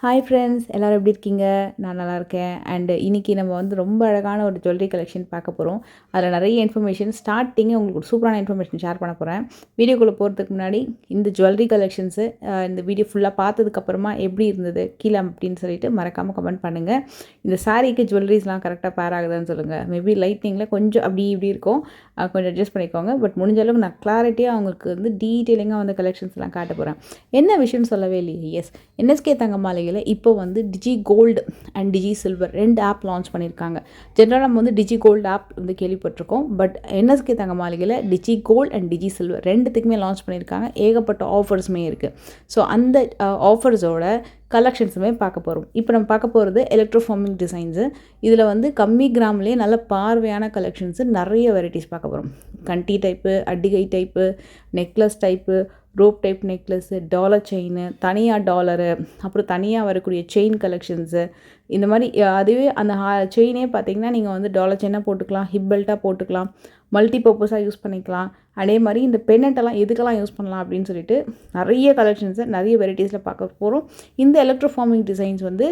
Hi friends, எல்லோரும் எப்படி இருக்கீங்க? நான் நல்லா இருக்கேன். அண்டு இன்றைக்கி நம்ம வந்து ரொம்ப அழகான ஒரு ஜுவல்லரி கலெக்ஷன் பார்க்க போகிறோம். அதில் நிறைய இன்ஃபர்மேஷன் ஸ்டார்டிங்கே உங்களுக்கு ஒரு சூப்பரான இன்ஃபர்மேஷன் ஷேர் பண்ண போகிறேன். வீடியோக்குள்ளே போகிறதுக்கு முன்னாடி இந்த ஜுவல்லரி கலெக்ஷன்ஸு இந்த வீடியோ ஃபுல்லாக பார்த்ததுக்கப்புறமா எப்படி இருந்தது கீழே அப்படின்னு சொல்லிட்டு மறக்காமல் கமெண்ட் பண்ணுங்கள். இந்த சாரீக்கு ஜுவல்லரிஸ்லாம் கரெக்டாக பேர் ஆகுதுன்னு சொல்லுங்கள். மேபி லைட்டிங்கில் கொஞ்சம் அப்படி இப்படி இருக்கும், கொஞ்சம் அட்ஜஸ்ட் பண்ணிக்கோங்க. பட் முடிஞ்ச அளவுக்கு நான் கிளாரிட்டியாக அவங்களுக்கு வந்து டீட்டெயிலிங்காக வந்து கலெக்ஷன்ஸ்லாம் காட்ட போகிறேன். என்ன விஷயம்னு சொல்லவே இல்லையே. எஸ், என்எஸ்கே தங்க மாளிகையில் இப்போ வந்து digi gold and digi silver 2 app launch பண்ணியிருக்காங்க. ஜென்ரலாக நம்ம வந்து டிஜி கோல்டு ஆப் வந்து கேள்விப்பட்டிருக்கோம். பட் என்எஸ்கே தங்க மாளிகையில் டிஜி கோல்டு அண்ட் டிஜி சில்வர் ரெண்டுத்துக்குமே லான்ச் பண்ணியிருக்காங்க. ஏகப்பட்ட ஆஃபர்ஸுமே இருக்குது. ஸோ அந்த ஆஃபர்ஸோட கலெக்ஷன்ஸுமே பார்க்க போகிறோம். இப்போ நம்ம பார்க்க போகிறது எலக்ட்ரோஃபார்மிங் டிசைன்ஸு. இதில் வந்து கம்மி கிராம்லேயே நல்ல பார்வையான கலெக்ஷன்ஸு, நிறைய வெரைட்டிஸ் பார்க்க போகிறோம். கண்டி டைப்பு, அட்டிகை type, necklace type, rope type necklace, dollar chain, தனியாக டாலரு, அப்புறம் தனியாக வரக்கூடிய செயின் கலெக்ஷன்ஸு. இந்த மாதிரி அதுவே அந்த செயினே பார்த்திங்கன்னா நீங்கள் வந்து டாலர் செயினாக போட்டுக்கலாம், ஹிப் பெல்ட்டாக போட்டுக்கலாம், மல்டி பர்பஸாக யூஸ் பண்ணிக்கலாம். அதே மாதிரி இந்த பென்னட்டெல்லாம் எதுக்கெல்லாம் யூஸ் பண்ணலாம் அப்படின்னு சொல்லிட்டு நிறைய கலெக்ஷன்ஸை நிறைய வெரைட்டிஸில் பார்க்க போகிறோம். இந்த எலக்ட்ரோஃபார்மிங் டிசைன்ஸ் வந்து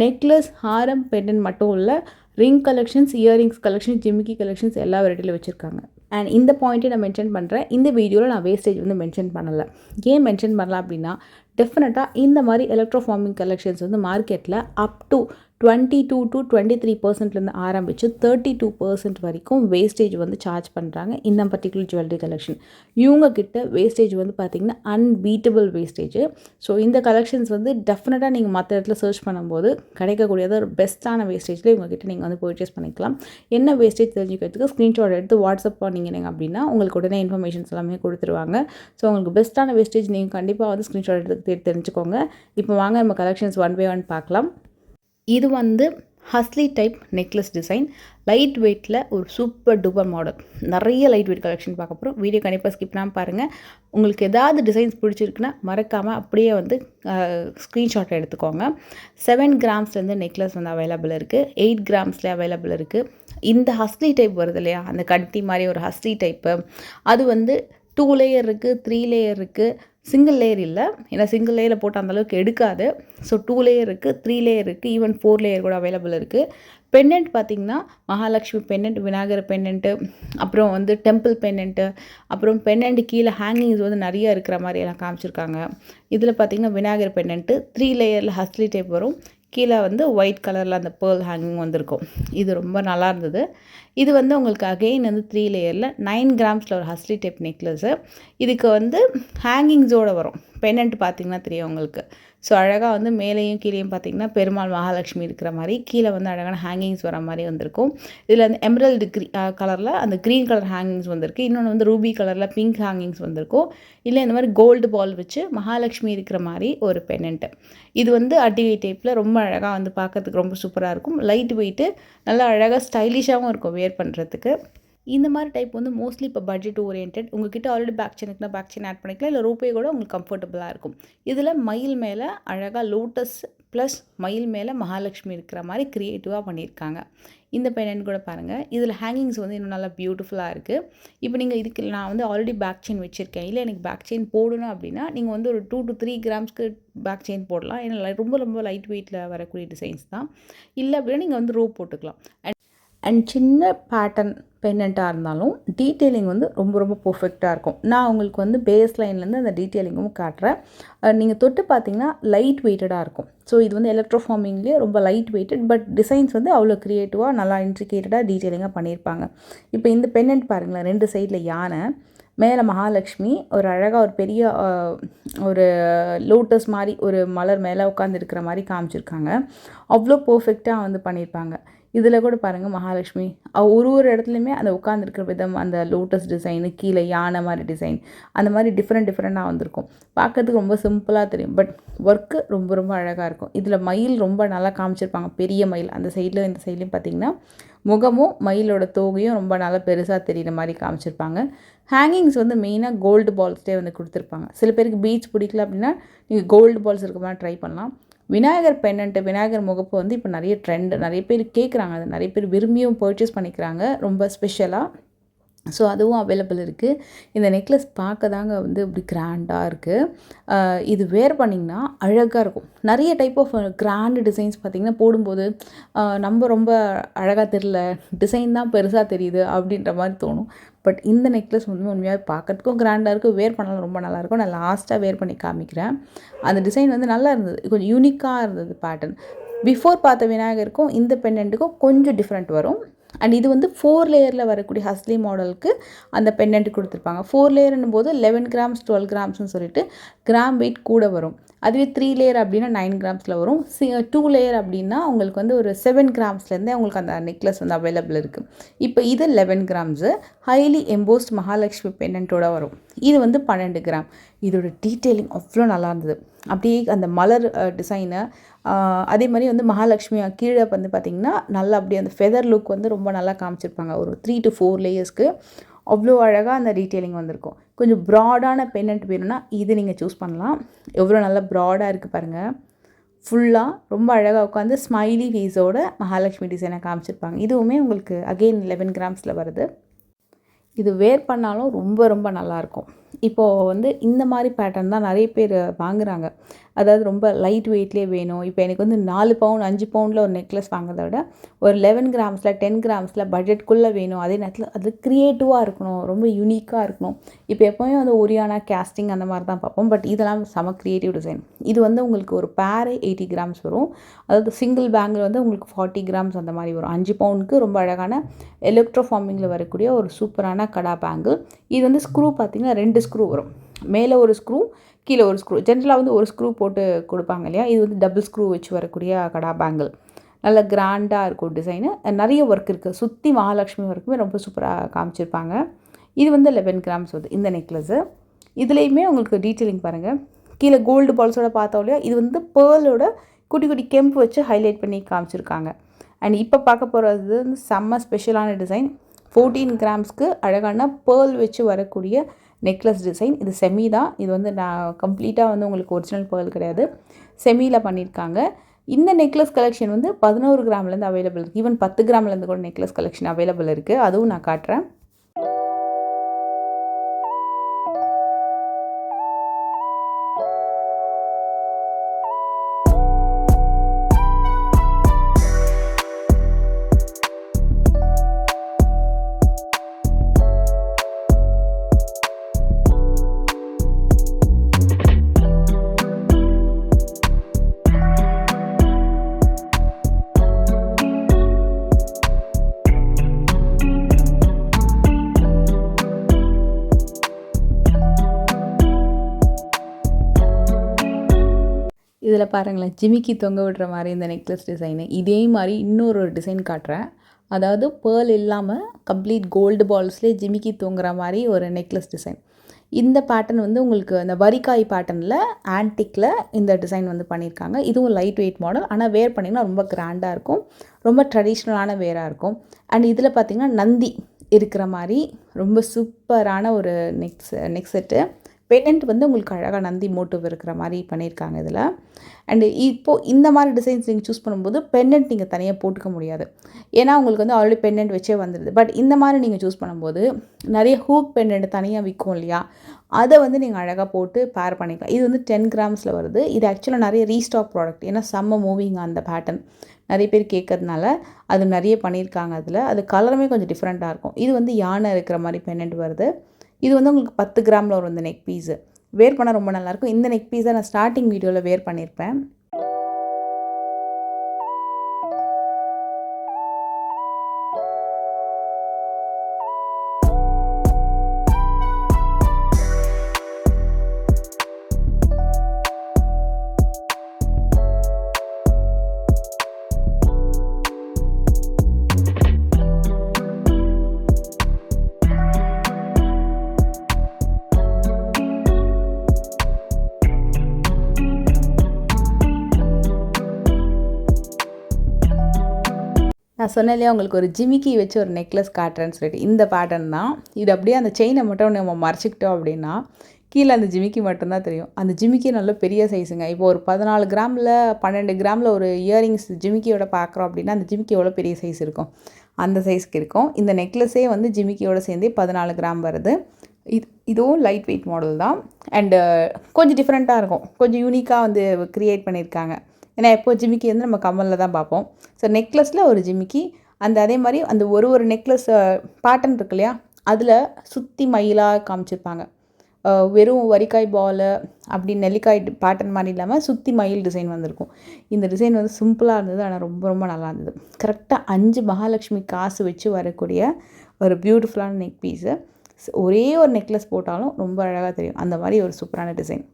நெக்லஸ், ஹாரம், பென்னட் மட்டும் இல்லை, ரிங் கலெக்ஷன்ஸ், இயரிங்ஸ் கலெக்ஷன்ஸ், ஜிமிக்கி கலெக்ஷன்ஸ் எல்லா வெரைட்டியில் வச்சுருக்காங்க. அண்ட் இந்த பாயிண்ட்டை நான் மென்ஷன் பண்ணுறேன். இந்த வீடியோவில் நான் வேஸ்டேஜ் வந்து மென்ஷன் பண்ணலை. ஏன் மென்ஷன் பண்ணலாம் அப்படின்னா, டெஃபினட்டாக இந்த மாதிரி எலக்ட்ரோஃபார்மிங் கலெக்ஷன்ஸ் வந்து மார்க்கெட்டில் அப் டு 22 to 23% ஆரம்பித்து 32% வரைக்கும் வேஸ்டேஜ் வந்து சார்ஜ் பண்ணுறாங்க இந்த பர்டிகுலர் ஜுவல்லரி கலெக்ஷன். இவங்கக்கிட்ட வேஸ்டேஜ் வந்து பார்த்திங்கன்னா அன்பீட்டபிள் வேஸ்டேஜ். ஸோ இந்த கலெக்ஷன்ஸ் வந்து டெஃபினட்டாக நீங்கள் மற்ற இடத்துல சர்ச் பண்ணும்போது கிடைக்கக்கூடியது ஒரு பெஸ்ட்டான வேஸ்டேஜில் இவங்ககிட்ட நீங்கள் வந்து பர்ச்சேஸ் பண்ணிக்கலாம். என்ன வேஸ்டேஜ் தெரிஞ்சுக்கிறதுக்கு ஸ்க்ரீன்ஷாட் எடுத்து வாட்ஸ்அப் பண்ணிங்க அப்படின்னா உங்களுக்கு உடனே இன்ஃபர்மேஷன்ஸ் எல்லாமே கொடுத்துருவாங்க. ஸோ உங்களுக்கு பெஸ்ட்டான வேஸ்டேஜ் நீங்கள் கண்டிப்பாக வந்து ஸ்க்ரீன்ஷாட் எடுத்து தெரிஞ்சுக்கோங்க. இப்போ வாங்க நம்ம கலெக்ஷன்ஸ் ஒன் பை ஒன் பார்க்கலாம். இது வந்து ஹஸ்லி டைப் நெக்லஸ் டிசைன், லைட் வெயிட்டில் ஒரு சூப்பர் டூப்பர் மாடல். நிறைய லைட் வெயிட் கலெக்ஷன் பார்க்க போகிறோம். வீடியோ கண்டிப்பாக ஸ்கிப் பண்ணாமல் பாருங்கள். உங்களுக்கு ஏதாவது டிசைன்ஸ் பிடிச்சிருக்குன்னா மறக்காமல் அப்படியே வந்து ஸ்க்ரீன்ஷாட் எடுத்துக்கோங்க. 7 கிராம்ஸ்லேருந்து நெக்லஸ் வந்து அவைலபிள் இருக்குது, 8 கிராம்ஸ்லேயே அவைலபிள் இருக்குது. இந்த ஹஸ்லி டைப் வருது இல்லையா, அந்த கட்டி மாதிரி ஒரு ஹஸ்லி டைப்பு, அது வந்து 2 லேயர் இருக்குது, 3 லேயர் இருக்குது, சிங்கிள் லேயர் இல்லை. ஏன்னா சிங்கிள் லேயரில் போட்டால் அந்தளவுக்கு எடுக்காது. ஸோ 2 லேயர் இருக்குது, 3 லேயர் இருக்குது, ஈவன் 4 லேயர் கூட அவைலபிள் இருக்குது. பென்னண்ட் பார்த்திங்கன்னா மகாலட்சுமி பென்னண்ட், விநாயகர் பென்னண்ட்டு, அப்புறம் வந்து டெம்பிள் பென்னண்ட்டு, அப்புறம் பென்னண்ட் கீழே ஹேங்கிங்ஸ் வந்து நிறைய இருக்கிற மாதிரி எல்லாம் காமிச்சிருக்காங்க. இதில் பார்த்திங்கன்னா விநாயகர் பென்னண்ட்டு 3 லேயரில் ஹஸ்லி டைப் வரும். கீழே வந்து ஒயிட் கலரில் அந்த பேர்ல் ஹேங்கிங் வந்திருக்கும். இது ரொம்ப நல்லா இருந்தது. இது வந்து உங்களுக்கு அகெயின் வந்து 3 லேயரில் 9 கிராம்ஸில் ஒரு ஹஸ்லி டைப் நெக்லஸ்ஸு. இதுக்கு வந்து ஹேங்கிங்ஸோடு வரும். பென்னண்ட் பார்த்திங்கன்னா தெரியும் உங்களுக்கு. ஸோ அழகாக வந்து மேலேயும் கீழேயும் பார்த்திங்கன்னா பெருமாள் மகாலட்சுமி இருக்கிற மாதிரி, கீழே வந்து அழகான ஹேங்கிங்ஸ் வர மாதிரி வந்திருக்கும். இதில் வந்து எமரல்டு கலரில் அந்த க்ரீன் கலர் ஹேங்கிங்ஸ் வந்திருக்கு. இன்னொன்று வந்து ரூபி கலரில் பிங்க் ஹேங்கிங்ஸ் வந்திருக்கும். இல்லை இந்த மாதிரி கோல்டு பால் வச்சு மகாலட்சுமி இருக்கிற மாதிரி ஒரு பென்னண்ட்டு. இது வந்து அட்டிகை டைப்பில் ரொம்ப அழகாக வந்து பார்க்கறதுக்கு ரொம்ப சூப்பராக இருக்கும். லைட் வெயிட்டு, நல்லா அழகாக ஸ்டைலிஷாகவும் இருக்கும் வேர் பண்ணுறதுக்கு. இந்த மாதிரி டைப் வந்து மோஸ்ட்லி இப்போ பட்ஜெட் ஓரியன்ட். உங்கள்கிட்ட ஆல்ரெடி பேக் செயின் இருக்குன்னா பேக் செயின் ஆட் பண்ணிக்கலாம், இல்லை ரூபே கூட உங்களுக்கு கம்ஃபர்டபுளாக இருக்கும். இதில் மயில் மேலே அழகாக லோட்டஸ் ப்ளஸ் மயில் மேலே மகாலட்சுமி இருக்கிற மாதிரி க்ரியேட்டிவாக பண்ணியிருக்காங்க. இந்த பென்னண்ட் கூட பாருங்கள். இதில் ஹேங்கிங்ஸ் வந்து இன்னும் நல்லா பியூட்டிஃபுல்லாக இருக்குது. இப்போ நீங்கள் இதுக்கு நான் வந்து ஆல்ரெடி பேக் செயின் வச்சுருக்கேன், இல்லை எனக்கு பேக் செயின் போடணும் அப்படின்னா நீங்கள் வந்து ஒரு 2 to 3 கிராம்ஸ்க்கு பேக் செயின் போடலாம். ஏன்னா ரொம்ப ரொம்ப லைட் வெயிட்டில் வரக்கூடிய டிசைன்ஸ் தான். இல்லை அப்படின்னா நீங்கள் வந்து ரோப் போட்டுக்கலாம். அண்ட் சின்ன பேட்டர்ன் பென்னண்ட்டாக இருந்தாலும் டீட்டெயிலிங் வந்து ரொம்ப ரொம்ப பர்ஃபெக்டாக இருக்கும். நான் உங்களுக்கு வந்து பேஸ் லைன்லேருந்து அந்த டீட்டெயிலிங்கும் காட்டுறேன். நீங்கள் தொட்டு பார்த்தீங்கன்னா லைட் வெயிட்டடாக இருக்கும். ஸோ இது வந்து எலக்ட்ரோஃபார்மிங்லேயே ரொம்ப லைட் வெயிட்டட், பட் டிசைன்ஸ் வந்து அவ்வளோ க்ரியேட்டிவாக நல்லா இன்ட்ரிகேட்டடாக டீட்டெயிலிங்காக பண்ணியிருப்பாங்க. இப்போ இந்த பென்னண்ட் பாருங்களேன், 2 சைடில் யானை, மேலே மகாலட்சுமி, ஒரு அழகாக ஒரு பெரிய ஒரு லோட்டஸ் மாதிரி ஒரு மலர் மேலே உட்காந்துருக்கிற மாதிரி காமிச்சிருக்காங்க. அவ்வளோ பர்ஃபெக்டாக வந்து பண்ணியிருப்பாங்க. இதில் கூட பாருங்கள் மகாலட்சுமி ஒரு இடத்துலையுமே அந்த உட்காந்துருக்கிற விதம், அந்த லோட்டஸ் டிசைனு, கீழே யானை மாதிரி டிசைன், அந்த மாதிரி டிஃப்ரெண்ட்டாக வந்திருக்கும். பார்க்கறதுக்கு ரொம்ப சிம்பிளாக தெரியும், பட் ஒர்க்கு ரொம்ப ரொம்ப அழகாக இருக்கும். இதில் மயில் ரொம்ப நல்லா காமிச்சிருப்பாங்க, பெரிய மயில். அந்த சைடில் இந்த சைட்லேயும் பார்த்திங்கன்னா முகமும் மயிலோட தோகையும் ரொம்ப நல்லா பெருசாக தெரிகிற மாதிரி காமிச்சிருப்பாங்க. ஹேங்கிங்ஸ் வந்து மெயினாக கோல்டு பால்ஸ்லேயே வந்து கொடுத்துருப்பாங்க. சில பேருக்கு பீச் பிடிக்கல அப்படின்னா நீங்கள் கோல்டு பால்ஸ் இருக்க மாதிரி ட்ரை பண்ணலாம். விநாயகர் பென்னண்ட்டு, விநாயகர் முகப்பு வந்து இப்போ நிறைய ட்ரெண்ட், நிறைய பேர் கேட்குறாங்க, அது நிறைய பேர் விரும்பியும் பர்ச்சேஸ் பண்ணிக்கிறாங்க ரொம்ப ஸ்பெஷலாக. ஸோ அதுவும் அவைலபிள் இருக்குது. இந்த நெக்லஸ் பார்க்க தாங்க வந்து இப்படி கிராண்டாக இருக்குது. இது வேர் பண்ணிங்கன்னா அழகாக இருக்கும். நிறைய டைப் ஆஃப் கிராண்டு டிசைன்ஸ் பார்த்திங்கன்னா போடும்போது நம்ம ரொம்ப அழகாக தெரியல, டிசைன் தான் பெருசாக தெரியுது அப்படின்ற மாதிரி தோணும். பட் இந்த நெக்லஸ் வந்து உண்மையாக பார்க்கறதுக்கும் கிராண்டாக இருக்குது, வேர் பண்ணாலும் ரொம்ப நல்லாயிருக்கும். நான் லாஸ்ட்டாக வேர் பண்ணி காமிக்கிறேன். அந்த டிசைன் வந்து நல்லா இருந்தது, கொஞ்சம் யூனிக்காக இருந்தது பேட்டர்ன். பிஃபோர் பார்த்த விநாயகருக்கும் இந்த பெண்டன்ட்டுக்கும் கொஞ்சம் டிஃப்ரெண்ட் வரும். அண்ட் இது வந்து 4 லேயரில் வரக்கூடிய ஹஸ்லி மாடலுக்கு அந்த பெண்டன்ட் கொடுத்துருப்பாங்க. 4 லேயர்னும் போது 11 கிராம்ஸ் 12 கிராம்ஸ்னு சொல்லிட்டு கிராம் வெயிட் கூட வரும். அதுவே 3 லேயர் அப்படின்னா 9 கிராம்ஸில் வரும். 2 லேயர் அப்படின்னா உங்களுக்கு வந்து ஒரு 7 கிராம்ஸ்லேருந்தே உங்களுக்கு அந்த நெக்லஸ் வந்து அவைலபிள் இருக்குது. இப்போ இது 11 கிராம்ஸு ஹைலி எம்போஸ்ட் மகாலட்சுமி பெண்டன்ட்டோட வரும். இது வந்து 12 கிராம். இதோட டீட்டெயிலிங் அவ்வளோ நல்லா இருந்தது. அப்படியே அந்த மலர் டிசைனு, அதே மாதிரி வந்து மகாலட்சுமி கீழே வந்து பார்த்திங்கன்னா நல்லா அப்படியே அந்த ஃபெதர் லுக் வந்து ரொம்ப நல்லா காமிச்சிருப்பாங்க. ஒரு 3 to 4 லேயர்ஸ்க்கு அவ்வளோ அழகாக அந்த டீட்டெயிலிங் வந்திருக்கும். கொஞ்சம் ப்ராடான பெண்டன்ட் வேணும்னா இது நீங்கள் சூஸ் பண்ணலாம். எவ்வளோ நல்லா ப்ராடாக இருக்குது பாருங்கள். ஃபுல்லாக ரொம்ப அழகாக உட்காந்து ஸ்மைலி ஃபேஸோட மகாலட்சுமி டிசைனை காமிச்சிருப்பாங்க. இதுவுமே உங்களுக்கு அகெயின் 11 கிராம்ஸில் வருது. இது வேர் பண்ணாலும் ரொம்ப ரொம்ப நல்லாயிருக்கும். இப்போது வந்து இந்த மாதிரி பேட்டர்ன் தான் நிறைய பேர் வாங்குகிறாங்க. அதாவது ரொம்ப லைட் வெயிட்லேயே வேணும். இப்போ எனக்கு வந்து 4 பவுன் 5 பவுண்டில் ஒரு நெக்லஸ் வாங்குறத விட ஒரு 11 கிராம்ஸில் 10 கிராம்ஸில் பட்ஜெட்குள்ளே வேணும். அதே நேரத்தில் அது க்ரியேட்டிவாக இருக்கணும், ரொம்ப யூனிக்காக இருக்கணும். இப்போ எப்போவுமே வந்து ஒரியானா கேஸ்டிங் அந்த மாதிரி தான் பார்ப்போம். பட் இதெல்லாம் செம க்ரியேட்டிவ் டிசைன். இது வந்து உங்களுக்கு ஒரு பேரே 80 கிராம்ஸ் வரும். அதாவது சிங்கிள் பேங்கில் வந்து உங்களுக்கு 40 கிராம்ஸ் அந்த மாதிரி வரும். 5 பவுனுக்கு ரொம்ப அழகான எலக்ட்ரோ ஃபார்மிங்கில் வரக்கூடிய ஒரு சூப்பரான கடா பேங்கிள். இது வந்து ஸ்க்ரூ பார்த்திங்கன்னா 2 ஸ்க்ரூ வரும். மேலே ஒரு ஸ்க்ரூ, கீழே ஒரு ஸ்க்ரூ. ஜென்ரலாக வந்து ஒரு ஸ்க்ரூ போட்டு கொடுப்பாங்க இல்லையா, இது வந்து டபுள் ஸ்க்ரூ வச்சு வரக்கூடிய கடா பேங்கிள். நல்ல கிராண்டாக இருக்கும் டிசைனு. நிறைய ஒர்க் இருக்குது. சுற்றி மகாலட்சுமி ஒர்க்குமே ரொம்ப சூப்பராக காமிச்சிருப்பாங்க. இது வந்து 11 கிராம்ஸ் வருது இந்த நெக்லஸ்ஸு. இதுலேயுமே உங்களுக்கு டீட்டெயிலிங் பாருங்கள். கீழே கோல்டு பால்ஸோட பார்த்தோம் இல்லையா, இது வந்து பேர்லோட குட்டி குட்டி கெம்பு வச்சு ஹைலைட் பண்ணி காமிச்சிருக்காங்க. அண்ட் இப்போ பார்க்க போகிறது வந்து செம்ம ஸ்பெஷலான டிசைன். 14 கிராம்ஸ்க்கு அழகான பேர்ல் வச்சு வரக்கூடிய நெக்லஸ் டிசைன். இது செமி தான். இது வந்து நான் கம்ப்ளீட்டாக வந்து உங்களுக்கு ஒரிஜினல் பேர்ல் கிடையாது, செமியில் பண்ணியிருக்காங்க. இந்த நெக்லஸ் கலெக்ஷன் வந்து 11 கிராம்லேருந்து அவைலபிள் இருக்குது. ஈவன் 10 கிராம்லேருந்து கூட நெக்லஸ் கலெக்ஷன் அவைலபிள் இருக்குது. அதுவும் நான் காட்டுறேன். இதில் பாருங்களேன், ஜிமிக்கி தொங்க விடுற மாதிரி இந்த நெக்லஸ் டிசைனு. இதே மாதிரி இன்னொரு டிசைன் காட்டுறேன். அதாவது பேர்ல் இல்லாமல் கம்ப்ளீட் கோல்டு பால்ஸ்லேயே ஜிமிக்கி தொங்குற மாதிரி ஒரு நெக்லஸ் டிசைன். இந்த பேட்டர்ன் வந்து உங்களுக்கு அந்த வரிக்காய் பேட்டர்னில் ஆன்டிக்கில் இந்த டிசைன் வந்து பண்ணியிருக்காங்க. இதுவும் லைட் வெயிட் மாடல், ஆனால் வேர் பண்ணிங்கன்னா ரொம்ப கிராண்டாக இருக்கும், ரொம்ப ட்ரெடிஷ்னலான வேராக இருக்கும். அண்ட் இதில் பார்த்திங்கன்னா நந்தி இருக்கிற மாதிரி ரொம்ப சூப்பரான ஒரு நெக் செட்டு. பெண்டன்ட் வந்து உங்களுக்கு அழகாக நந்தி மோட்டிவ் இருக்கிற மாதிரி பண்ணியிருக்காங்க இதில். அண்டு இப்போது இந்த மாதிரி டிசைன்ஸ் நீங்கள் சூஸ் பண்ணும்போது பெண்டன்ட் நீங்கள் தனியாக போட்டுக்க முடியாது, ஏன்னா உங்களுக்கு வந்து ஆல்ரெடி பெண்டன்ட் வச்சே வந்துடுது. பட் இந்த மாதிரி நீங்கள் சூஸ் பண்ணும்போது நிறைய ஹூக் பெண்டன்ட் தனியாக விற்கும் இல்லையா, அதை வந்து நீங்கள் அழகாக போட்டு பேர் பண்ணிக்கலாம். இது வந்து 10 கிராம்ஸில் வருது. இது ஆக்சுவலாக நிறைய ரீஸ்டாக் ப்ராடக்ட், ஏன்னா செம்ம மூவிங் அந்த பேட்டர்ன் நிறைய பேர் கேட்கறதுனால அது நிறைய பண்ணியிருக்காங்க. அதில் அது கலருமே கொஞ்சம் டிஃப்ரெண்ட்டாக இருக்கும். இது வந்து யானை இருக்கிற மாதிரி பெண்டன்ட் வருது. இது வந்து உங்களுக்கு 10 கிராமில் வரும் இந்த நெக் பீஸு. வேர் பண்ணால் ரொம்ப நல்லாயிருக்கும். இந்த நெக் பீஸை நான் ஸ்டார்டிங் வீடியோவில் வேர் பண்ணியிருப்பேன். நான் சொன்னேன் இல்லையா, உங்களுக்கு ஒரு ஜிமிக்கி வச்சு ஒரு நெக்லஸ் காட்டுறேன்னு சொல்லிட்டு. இந்த பேட்டர்ன் தான் இது. அப்படியே அந்த செயினை மட்டும் நம்ம மறைச்சிக்கிட்டோம் அப்படின்னா கீழே அந்த ஜிமிக்கி மட்டும்தான் தெரியும். அந்த ஜிமிக்கி நல்ல பெரிய சைஸுங்க. இப்போ ஒரு 14 கிராமில் 12 கிராமில் ஒரு இயரிங்ஸ் ஜிமிக்கியோட பார்க்குறோம் அப்படின்னா அந்த ஜிமிக்கி எவ்வளோ பெரிய சைஸ் இருக்கும். அந்த சைஸ்க்கு இருக்கும். இந்த நெக்லஸே வந்து ஜிமிக்கியோட சேர்ந்தே 14 கிராம் வருது. இதுவும் லைட் வெயிட் மாடல் தான். அண்டு கொஞ்சம் டிஃப்ரெண்ட்டாக இருக்கும், கொஞ்சம் யூனிக்காக வந்து க்ரியேட் பண்ணியிருக்காங்க. ஏன்னா எப்போ ஜிமிக்கி வந்து நம்ம கம்மலில் தான் பார்ப்போம். ஸோ நெக்லஸில் ஒரு ஜிமிக்கி, அதே மாதிரி அந்த ஒரு நெக்லஸ் பேட்டர்ன் இருக்கு இல்லையா, அதில் சுற்றி மயிலாக காமிச்சிருப்பாங்க. வெறும் வரிக்காய் பால் அப்படி நெல்லிக்காய் பேட்டர்ன் மாதிரி இல்லாமல் சுற்றி மயில் டிசைன் வந்திருக்கும். இந்த டிசைன் வந்து சிம்பிளாக இருந்தது, ஆனால் ரொம்ப ரொம்ப நல்லா இருந்தது. கரெக்டாக 5 மகாலட்சுமி காசு வச்சு வரக்கூடிய ஒரு பியூட்டிஃபுல்லான நெக் பீஸு. ஒரே ஒரு நெக்லஸ் போட்டாலும் ரொம்ப அழகாக தெரியும், அந்த மாதிரி ஒரு சூப்பரான டிசைன்.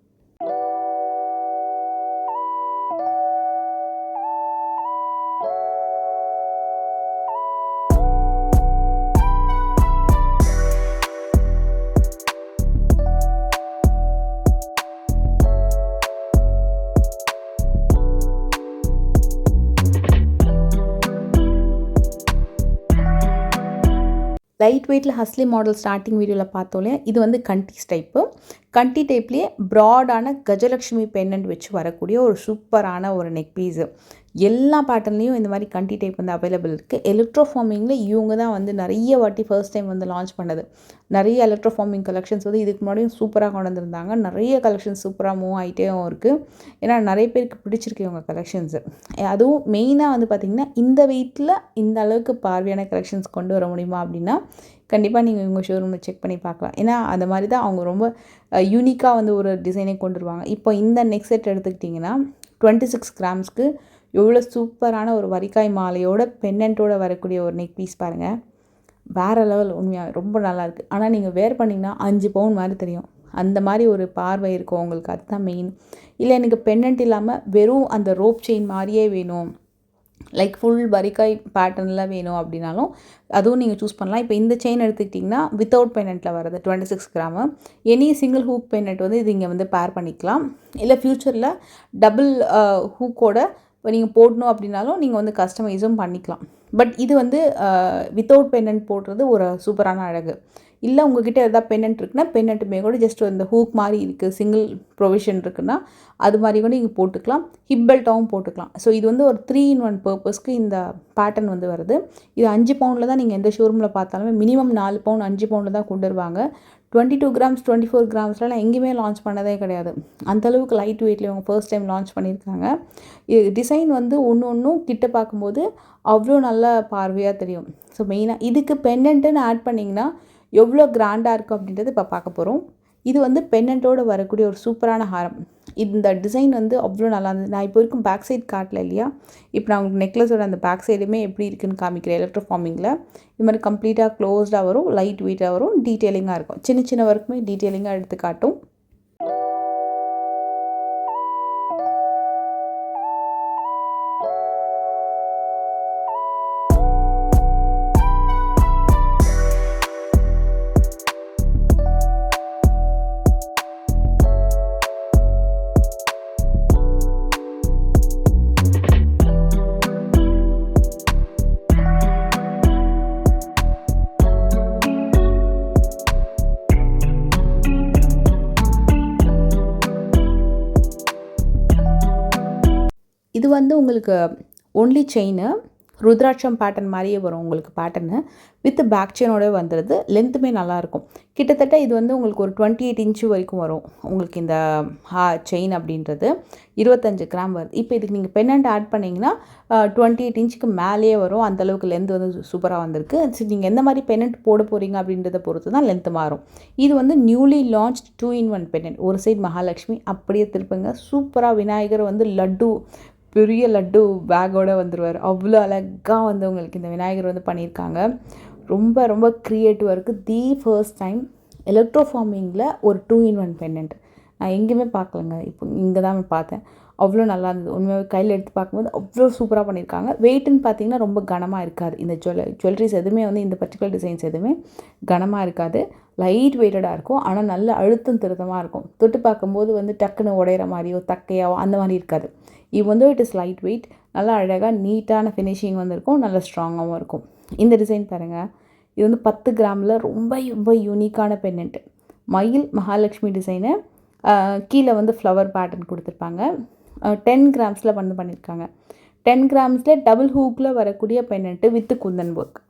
லைட் வெயிட்டில் ஹஸ்லி மாடல் ஸ்டார்டிங் வீடியோவில் பார்த்தோன்னே இது வந்து கண்டிஸ் டைப்பு. கண்டி டைப்லேயே ப்ராடான கஜலக்ஷ்மி பெண்டன்ட் வச்சு வரக்கூடிய ஒரு சூப்பரான ஒரு நெக் பீஸு. எல்லா பேட்டர்ன்லேயும் இந்த மாதிரி கண்டி டைப் வந்து அவைலபிள் இருக்குது. எலக்ட்ரோஃபார்மிங்கில் இவங்க தான் வந்து நிறைய வாட்டி ஃபர்ஸ்ட் டைம் வந்து லான்ச் பண்ணது. நிறைய எலக்ட்ரோஃபார்மிங் கலெக்ஷன்ஸ் வந்து இதுக்கு முன்னாடியும் சூப்பராக கொண்டு வந்திருந்தாங்க. நிறைய கலெக்ஷன்ஸ் சூப்பராக மூவ் ஆகிட்டேவும் இருக்குது. ஏன்னா நிறைய பேருக்கு பிடிச்சிருக்கு இவங்க கலெக்ஷன்ஸு. அதுவும் மெயினாக வந்து பார்த்திங்கன்னா இந்த வெயிட்டில் இந்த அளவுக்கு பார்வையான கலெக்ஷன்ஸ் கொண்டு வர முடியுமா அப்படின்னா கண்டிப்பாக நீங்கள் உங்கள் ஷோரூமில் செக் பண்ணி பார்க்கலாம். ஏன்னா அந்த மாதிரி தான் அவங்க ரொம்ப யூனிக்காக வந்து ஒரு டிசைனை கொண்டு வருவாங்க. இப்போ இந்த நெக் செட் எடுத்துக்கிட்டிங்கன்னா 26 கிராம்ஸ்க்கு எவ்வளோ சூப்பரான ஒரு வரிக்காய் மாலையோட பெண்டன்ட்டோட வரக்கூடிய ஒரு நெக் பீஸ் பாருங்கள். வேறு லெவல், உண்மையாக ரொம்ப நல்லாயிருக்கு. ஆனால் நீங்கள் வேர் பண்ணிங்கன்னா 5 பவுன் மாதிரி தெரியும், அந்த மாதிரி ஒரு பார்வை இருக்கும் உங்களுக்கு. அதுதான் மெயின். இல்லை எனக்கு பெண்டன்ட் இல்லாமல் வெறும் அந்த ரோப் செயின் மாதிரியே வேணும், லைக் ஃபுல் வரிக்காய் பேட்டர்னில் வேணும் அப்படின்னாலும் அதுவும் நீங்கள் சூஸ் பண்ணலாம். இப்போ இந்த செயின் எடுத்துக்கிட்டிங்கன்னா வித்தவுட் பெண்டன்ட்டில் வருது 26 gram. Any single hook pendant வந்து இது இங்கே வந்து பேர் பண்ணிக்கலாம். இல்லை ஃப்யூச்சரில் டபுள் ஹூக்கோட இப்போ நீங்கள் போடணும் அப்படின்னாலும் நீங்கள் வந்து கஸ்டமைஸும் பண்ணிக்கலாம். பட் இது வந்து வித்தவுட் பெண்டன்ட் போடுறது ஒரு சூப்பரான அழகு. இல்லை உங்கள்கிட்ட எதாவது பெண்டன்ட் இருக்குன்னா பெண்டன்ட்டுமே கூட ஜஸ்ட் இந்த ஹூக் மாதிரி இருக்குது, சிங்கிள் ப்ரொவிஷன் இருக்குன்னா அது மாதிரி கூட நீங்கள் போட்டுக்கலாம். ஹிப் பெல்ட்டாகவும் போட்டுக்கலாம். ஸோ இது வந்து ஒரு 3-in-1 பர்பஸ்க்கு இந்த பேட்டர்ன் வந்து வருது. இது 5 பவுனில் தான் நீங்கள் எந்த ஷோரூமில் பார்த்தாலுமே மினிமம் 4 பவுன் 5 பவுனில் தான் கொண்டு வருவாங்க. 22 கிராம்ஸ் 24 கிராம்ஸ்லாம் எங்கேயுமே லான்ச் பண்ணதே கிடையாது. அந்தளவுக்கு லைட் வெயிட்லேயே அவங்க ஃபர்ஸ்ட் டைம் லான்ச் பண்ணியிருக்காங்க. இது டிசைன் வந்து ஒன்றும் கிட்ட பார்க்கும்போது அவ்வளோ நல்ல பார்வையாக தெரியும். ஸோ மெயினாக இதுக்கு பெண்டன்ட்டுன்னு ஆட் பண்ணிங்கன்னா எவ்வளோ கிராண்டாக இருக்கும் அப்படின்றது இப்போ பார்க்க போகிறோம். இது வந்து பெண்டன்ட்டோடு வரக்கூடிய ஒரு சூப்பரான ஹாரம். இந்த டிசைன் வந்து அவ்வளோ நல்லா இருந்தது. நான் இப்போ வரைக்கும் பேக் சைட் காட்டல இல்லையா, இப்போ நான் உங்களுக்கு நெக்லஸோட அந்த பேக் சைடுமே எப்படி இருக்குன்னு காமிக்கிறேன். எலக்ட்ரோஃபார்மிங்கில் இது மாதிரி கம்ப்ளீட்டாக க்ளோஸ்டாக வரும், லைட் வெயிட்டாக வரும், டீட்டெயிலிங்காக இருக்கும். சின்ன சின்ன ஒர்க்குமே டீட்டெயிலிங்காக எடுத்து காட்டும். இது வந்து உங்களுக்கு ஒன்லி செயினு, ருத்ராட்சம் பேட்டர்ன் மாதிரியே வரும் உங்களுக்கு பேட்டர்னு. வித் பேக் செயினோட வந்துடுது. லென்த்துமே நல்லாயிருக்கும். கிட்டத்தட்ட இது வந்து உங்களுக்கு ஒரு 28 இன்ச்சு வரைக்கும் வரும் உங்களுக்கு இந்த செயின் அப்படின்றது. 25 கிராம் வருது. இப்போ இதுக்கு நீங்கள் பெண்டன்ட் ஆட் பண்ணிங்கன்னா 28 இன்ச்சுக்கு மேலேயே வரும். அந்தளவுக்கு லென்த் வந்து சூப்பராக வந்திருக்கு. சரி, நீங்கள் எந்த மாதிரி பெண்டன்ட் போட போகிறீங்க அப்படின்றத பொறுத்து தான் லென்த்து மாறும். இது வந்து நியூலி லான்ச் 2-in-1 பெண்டன்ட். ஒரு சைடு மகாலட்சுமி அப்படியே திருப்புங்க. சூப்பராக விநாயகர் வந்து லட்டு, பெரிய லட்டு பேக்கோடு வந்துடுவார். அவ்வளோ அழகாக வந்து உங்களுக்கு இந்த விநாயகர் வந்து பண்ணியிருக்காங்க. ரொம்ப ரொம்ப க்ரியேட்டிவாக இருக்குது. தி ஃபர்ஸ்ட் டைம் எலக்ட்ரோஃபார்மிங்கில் ஒரு 2-in-1 பெண்டன்ட் நான் எங்கேயுமே பார்க்கலங்க. இப்போ இங்கே தான் பார்த்தேன். அவ்வளோ நல்லா இருந்தது. உண்மையாக கையில் எடுத்து பார்க்கும்போது அவ்வளோ சூப்பராக பண்ணியிருக்காங்க. வெயிட்டுன்னு பார்த்தீங்கன்னா ரொம்ப கனமாக இருக்காது. இந்த ஜுவல்லரிஸ் எதுவுமே வந்து இந்த பர்டிகுலர் டிசைன்ஸ் எதுவுமே கனமாக இருக்காது. லைட் வெயிட்டடாக இருக்கும். ஆனால் நல்ல அழுத்தம் திருத்தமாக இருக்கும். தொட்டு பார்க்கும்போது வந்து டக்குன்னு உடையிற மாதிரியோ தக்கையாவோ அந்த மாதிரி இருக்காது. இது வந்து இட் இஸ் லைட் வெயிட். நல்லா அழகாக நீட்டான ஃபினிஷிங் வந்திருக்கும். நல்ல ஸ்ட்ராங்காகவும் இருக்கும். இந்த டிசைன் பாருங்கள். இது வந்து 10 கிராமில் ரொம்ப ரொம்ப யூனிக்கான பெண்டன்ட். மயில் மகாலட்சுமி டிசைனு, கீழே வந்து ஃப்ளவர் பேட்டர்ன் கொடுத்துருப்பாங்க. 10 கிராம்ஸில் பண்ணியிருக்காங்க. 10 கிராம்ஸில் டபுள் ஹூக்கில் வரக்கூடிய பெண்டன்ட்டு வித் குந்தன் ஒர்க்.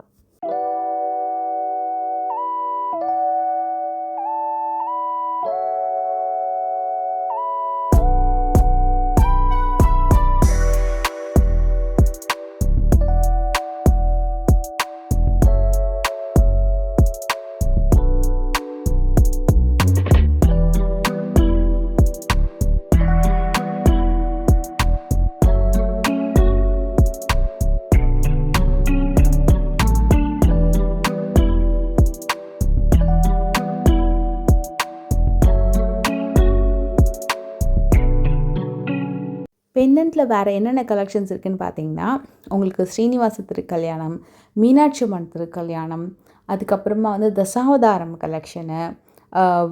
பெண்டன்ட்டில் வேறு என்னென்ன கலெக்ஷன்ஸ் இருக்குதுன்னு பார்த்தீங்கன்னா, உங்களுக்கு ஸ்ரீனிவாச திருக்கல்யாணம், மீனாட்சி அம்மன் திருக்கல்யாணம், அதுக்கப்புறமா வந்து தசாவதாரம் கலெக்ஷனு,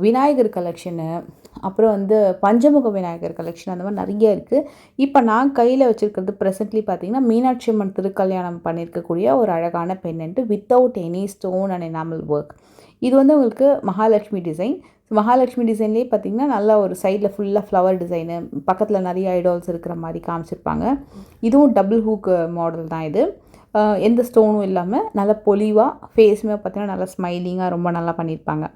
விநாயகர் கலெக்ஷனு, அப்புறம் வந்து பஞ்சமுக விநாயகர் கலெக்ஷன், அந்த மாதிரி நிறைய இருக்குது. இப்போ நான் கையில் வச்சுருக்கிறது ப்ரெசென்ட்லி பார்த்தீங்கன்னா, மீனாட்சி அம்மன் திருக்கல்யாணம் பண்ணியிருக்கக்கூடிய ஒரு அழகான pendant without any stone and enamel work. இது வந்து உங்களுக்கு மகாலட்சுமி டிசைன். மகாலட்சுமி டிசைன்லேயே பார்த்தீங்கன்னா நல்லா ஒரு சைடில் ஃபுல்லாக ஃப்ளவர் டிசைனு, பக்கத்தில் நிறைய ஐடால்ஸ் இருக்கிற மாதிரி காமிச்சிருப்பாங்க. இதுவும் டபுள் ஹூக் மாடல் தான் இது. எந்த ஸ்டோனும் இல்லாமல் நல்லா பொலிவாக, ஃபேஸுமே பார்த்தீங்கன்னா நல்லா ஸ்மைலிங்காக ரொம்ப நல்லா பண்ணியிருப்பாங்க.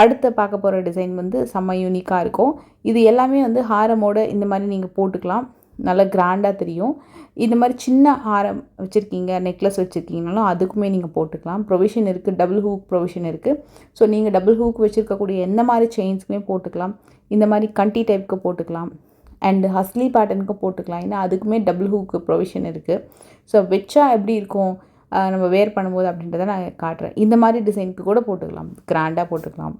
அடுத்து பார்க்க போகிற டிசைன் வந்து செம்ம யூனிக்காக இருக்கும். இது எல்லாமே வந்து ஹாரமோட இந்த மாதிரி நீங்கள் போட்டுக்கலாம், நல்லா கிராண்டாக தெரியும். இந்த மாதிரி சின்ன ஹாரம் வச்சுருக்கீங்க, நெக்லஸ் வச்சுருக்கீங்கனாலும் அதுக்குமே நீங்கள் போட்டுக்கலாம். ப்ரொவிஷன் இருக்குது, டபுள் ஹூக் ப்ரொவிஷன் இருக்குது. ஸோ நீங்கள் டபுள் ஹூக் வச்சுருக்கக்கூடிய எந்த மாதிரி செயின்ஸுக்குமே போட்டுக்கலாம். இந்த மாதிரி கண்டி டைப்புக்கு போட்டுக்கலாம், அண்டு ஹஸ்லி பேட்டர்னுக்கு போட்டுக்கலாம். ஏன்னா அதுக்குமே டபுள் ஹூக்கு ப்ரொவிஷன் இருக்குது. ஸோ வச்சா எப்படி இருக்கும் நம்ம வேர் பண்ணும்போது அப்படின்றத நான் காட்டுறேன். இந்த மாதிரி டிசைனுக்கு கூட போட்டுக்கலாம், கிராண்டாக போட்டுக்கலாம்.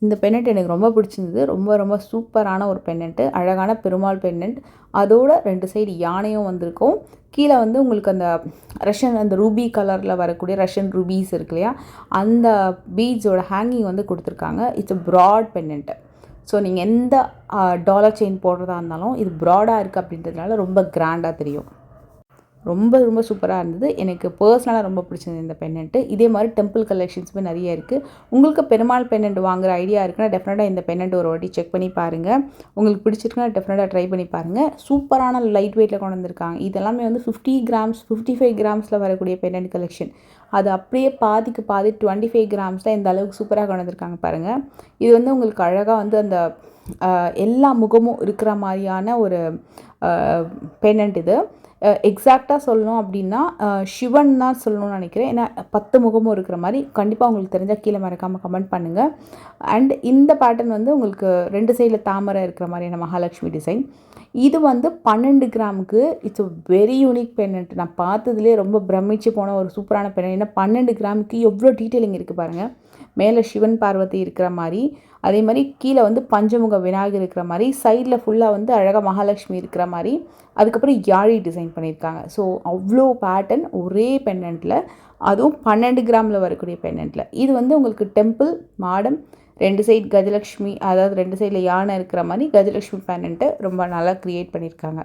இந்த பெண்டன்ட் எனக்கு ரொம்ப பிடிச்சிருந்தது. ரொம்ப ரொம்ப சூப்பரான ஒரு பெண்டன்ட்டு, அழகான பெருமாள் பெண்டன்ட். அதோட 2 சைடு யானையும் வந்திருக்கும். கீழே வந்து உங்களுக்கு அந்த ரஷ்யன், அந்த ரூபி கலரில் வரக்கூடிய ரஷ்யன் ரூபீஸ் இருக்கு இல்லையா, அந்த பீட்ஸோட ஹேங்கிங் வந்து கொடுத்துருக்காங்க. It's a broad pendant. So நீங்கள் எந்த டாலர் செயின் போடுறதா இருந்தாலும் இது ப்ராடாக இருக்குது அப்படின்றதுனால ரொம்ப கிராண்டாக தெரியும். ரொம்ப ரொம்ப சூப்பராக இருந்தது. எனக்கு பர்சனலாக ரொம்ப பிடிச்சிருந்தது இந்த பெண்டன்ட்டு. இதே மாதிரி டெம்பிள் கலெக்ஷன்ஸுமே நிறைய இருக்குது. உங்களுக்கு பெருமாள் பெண்டன்ட் வாங்குகிற ஐடியா இருக்குன்னா டெஃபினட்டாக இந்த பெண்டன்ட் ஒரு வாட்டி செக் பண்ணி பாருங்கள். உங்களுக்கு பிடிச்சிருக்குன்னா டெஃபினட்டாக ட்ரை பண்ணி பாருங்கள். சூப்பரான லைட் வெயிட்டில் கொண்டு வந்திருக்காங்க. இதெல்லாமே வந்து 50 கிராம்ஸ் 55 கிராம்ஸில் வரக்கூடிய பெண்டன்ட் கலெக்ஷன். அது அப்படியே பாதிக்கு பாதி 25 கிராம்ஸில் இந்த அளவுக்கு சூப்பராக கொண்டு வந்திருக்காங்க பாருங்கள். இது வந்து உங்களுக்கு அழகாக வந்து அந்த எல்லா முகமும் இருக்கிற மாதிரியான ஒரு பெண்டன்ட் இது. எக்ஸாக்டாக சொல்லணும் அப்படின்னா சிவன் தான் சொல்லணும்னு நினைக்கிறேன். ஏன்னா 10 முகமும் இருக்கிற மாதிரி. கண்டிப்பாக உங்களுக்கு தெரிஞ்சால் கீழே மறக்காமல் கமெண்ட் பண்ணுங்கள். அண்ட் இந்த பேட்டர்ன் வந்து உங்களுக்கு 2 சைடில் தாமரை இருக்கிற மாதிரியான மகாலட்சுமி டிசைன். இது வந்து 12 கிராமுக்கு it's a very unique pendant. நான் பார்த்ததுலேயே ரொம்ப பிரமிச்சு போன ஒரு சூப்பரான பெண்டன்ட். ஏன்னா 12 கிராமுக்கு எவ்வளோ டீட்டெயிலிங் இருக்குது பாருங்கள். மேலே சிவன் பார்வதி இருக்கிற மாதிரி, அதே மாதிரி கீழே வந்து பஞ்சமுக விநாயகர் இருக்கிற மாதிரி, சைடில் ஃபுல்லாக வந்து அழகாக மகாலட்சுமி இருக்கிற மாதிரி, அதுக்கப்புறம் யாழி டிசைன் பண்ணியிருக்காங்க. ஸோ அவ்வளோ பேட்டர்ன் ஒரே பெண்டன்ட்டில், அதுவும் 12 கிராமில் வரக்கூடிய பெண்டன்ட்டில். இது வந்து உங்களுக்கு டெம்பிள் மாடம் 2 சைடு கஜலக்ஷ்மி, அதாவது 2 சைடில் யானை இருக்கிற மாதிரி கஜலக்ஷ்மி பெண்டன்ட்டு ரொம்ப நல்லா க்ரியேட் பண்ணியிருக்காங்க.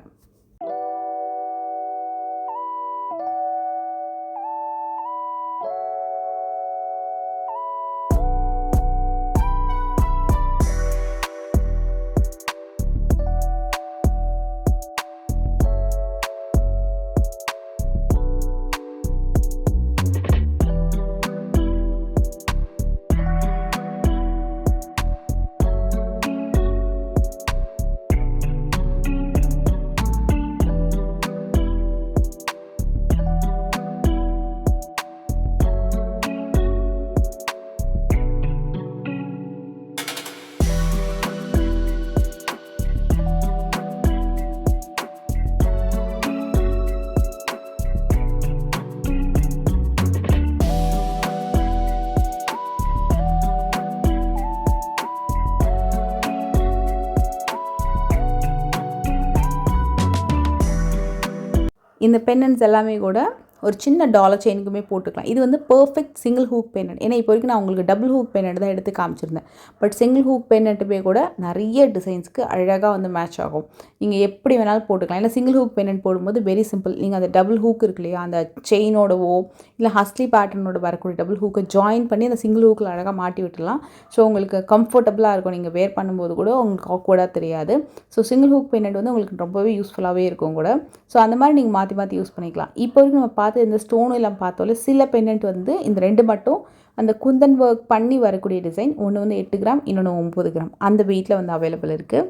இந்த பெண்டன்ட்ஸ் எல்லாமே கூட ஒரு சின்ன டாலர் செயினுக்குமே போட்டுக்கலாம். இது வந்து பர்ஃபெக்ட் சிங்கிள் ஹூக் பெண்டன்ட். ஏன்னா இப்போ வரைக்கும் நான் உங்களுக்கு டபுள் ஹூக் பெண்டன்ட் தான் எடுத்து காமிச்சிருந்தேன். பட் சிங்கிள் ஹூக் பெண்டன்ட்டுமே கூட நிறைய டிசைன்ஸ்க்கு அழகாக வந்து மேட்ச் ஆகும். நீங்கள் எப்படி வேணாலும் போட்டுக்கலாம். ஏன்னா சிங்கிள் ஹூக் பெண்டன்ட் போடும்போது வெரி சிம்பிள். நீங்கள் அந்த டபுள் ஹூக் இருக்கு இல்லையா, அந்த செயினோடவோ இல்லை ஹஸ்லி பேட்டர்னோட வரக்கூடிய டபுள் ஹூக்கை ஜாயின் பண்ணி அந்த சிங்கிள் ஹூக்கில் அழகாக மாட்டி விட்டுலாம். ஸோ உங்களுக்கு கம்ஃபர்டபுளாக இருக்கும். நீங்கள் வேர் பண்ணும்போது கூட உங்களுக்கு ஆக்வர்டாக தெரியாது. ஸோ சிங்கிள் ஹூக் பெண்டன்ட் வந்து உங்களுக்கு ரொம்பவே யூஸ்ஃபுல்லாகவே இருக்கும் கூட. ஸோ அந்த மாதிரி நீங்கள் மாற்றி மாற்றி யூஸ் பண்ணிக்கலாம். இப்போ வரைக்கும் நம்ம பார்த்து இந்த ஸ்டோனும் எல்லாம் பார்த்தோம்ல, சில பெண்டன்ட் வந்து இந்த 2 மட்டும் அந்த குந்தன் ஒர்க் பண்ணி வரக்கூடிய டிசைன். ஒன்று வந்து 8 கிராம், இன்னொன்று 9 கிராம். அந்த வெயிட்டில் வந்து அவைலபிள் இருக்குது.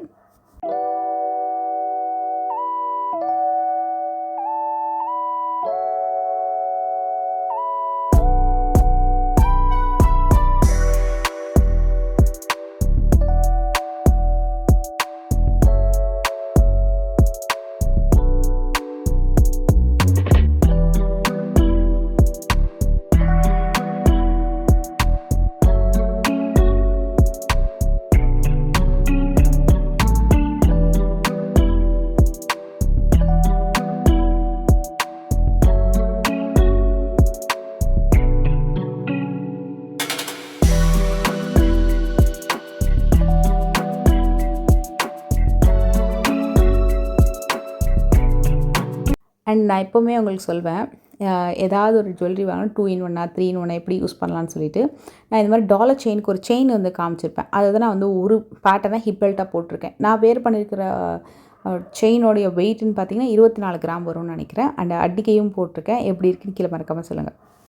அண்ட் நான் எப்போவுமே உங்களுக்கு சொல்வேன், ஏதாவது ஒரு ஜுவல்லரி வாங்கினா 2 இன் 1 3 இன் 1 எப்படி யூஸ் பண்ணலான்னு சொல்லிட்டு, நான் இந்த மாதிரி டாலர் செயினுக்கு ஒரு செயின் வந்து காமிச்சிருப்பேன். அதை தான் நான் வந்து ஒரு பேட்டர்னாக ஹிப் பெல்ட்டாக போட்டிருக்கேன். நான் வேர் பண்ணியிருக்கிற செயினோடைய வெயிட்னு பார்த்தீங்கன்னா 24 கிராம் வரும்னு நினைக்கிறேன். அண்ட் அட்டிகையும் போட்டிருக்கேன். எப்படி இருக்குன்னு கீழே மறக்காமல் சொல்லுங்கள்.